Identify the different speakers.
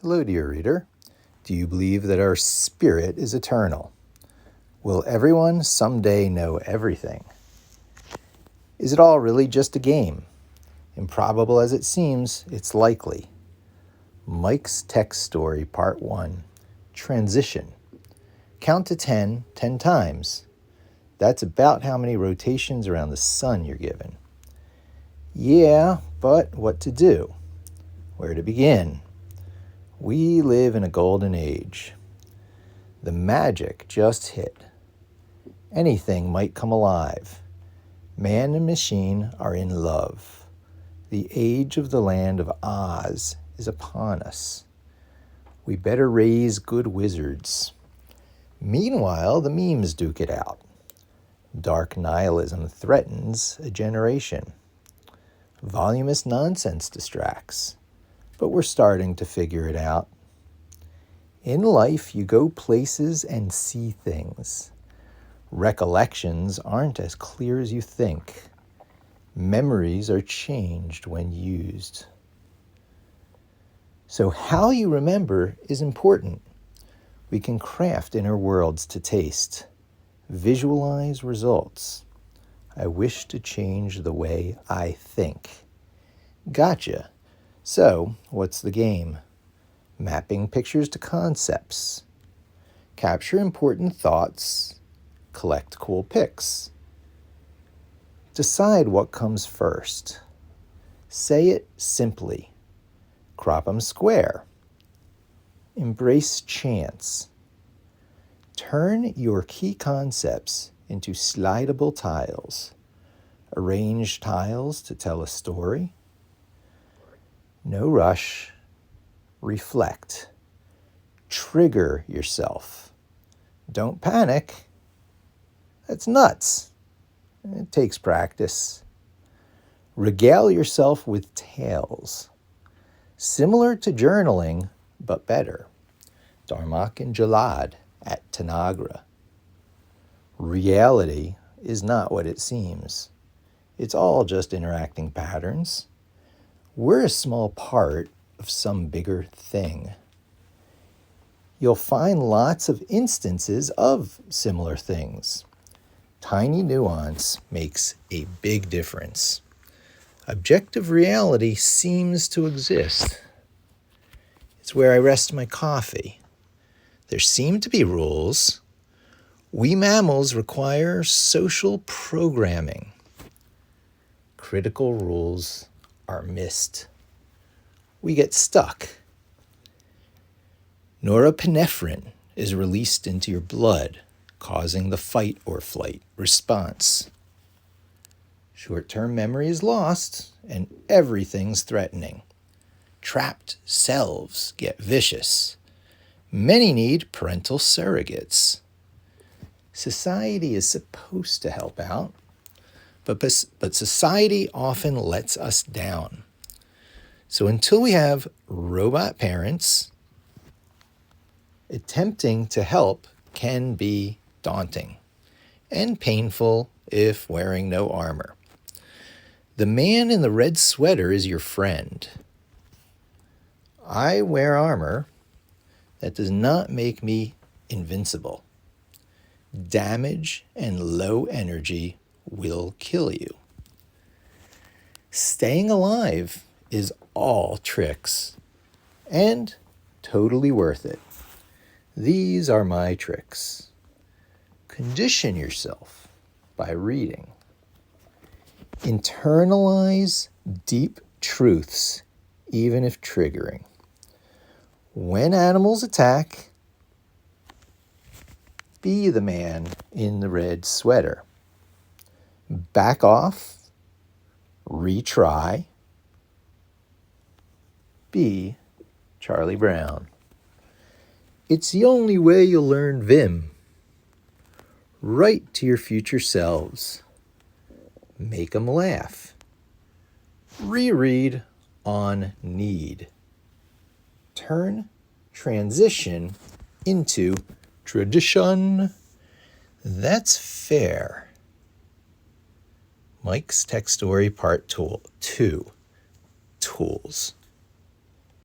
Speaker 1: Hello, dear reader. Do you believe that our spirit is eternal? Will everyone someday know everything? Is it all really just a game? Improbable as it seems, it's likely. Mike's Text Story Part 1, Transition. Count to 10 times. That's about how many rotations around the sun you're given. Yeah, but what to do? Where to begin? We live in a golden age. The magic just hit. Anything might come alive. Man and machine are in love. The age of the land of Oz is upon us. We better raise good wizards. Meanwhile, the memes duke it out. Dark nihilism threatens a generation. Voluminous nonsense distracts, but we're starting to figure it out. In life, you go places and see things. Recollections aren't as clear as you think. Memories are changed when used. So how you remember is important. We can craft inner worlds to taste. Visualize results. I wish to change the way I think. Gotcha. So, what's the game? Mapping pictures to concepts. Capture important thoughts. Collect cool pics. Decide what comes first. Say it simply. Crop 'em square. Embrace chance. Turn your key concepts into slidable tiles. Arrange tiles to tell a story. No rush. Reflect. Trigger yourself. Don't panic. That's nuts. It takes practice. Regale yourself with tales. Similar to journaling, but better. Darmok and Jalad at Tanagra. Reality is not what it seems. It's all just interacting patterns. We're a small part of some bigger thing. You'll find lots of instances of similar things. Tiny nuance makes a big difference. Objective reality seems to exist. It's where I rest my coffee. There seem to be rules. We mammals require social programming. Critical rules are missed. We get stuck. Norepinephrine is released into your blood, causing the fight or flight response. Short-term memory is lost, and everything's threatening. Trapped selves get vicious. Many need parental surrogates. Society is supposed to help out, but society often lets us down. So until we have robot parents, attempting to help can be daunting and painful if wearing no armor. The man in the red sweater is your friend. I wear armor. That does not make me invincible. Damage and low energy will kill you. Staying alive is all tricks and totally worth it. These are my tricks. Condition yourself by reading. Internalize deep truths, even if triggering. When animals attack, be the man in the red sweater. Back off, retry, be Charlie Brown. It's the only way you'll learn Vim. Write to your future selves. Make 'em laugh. Reread on need. Turn transition into tradition. That's fair. Mike's Text Story Part 2. Tools.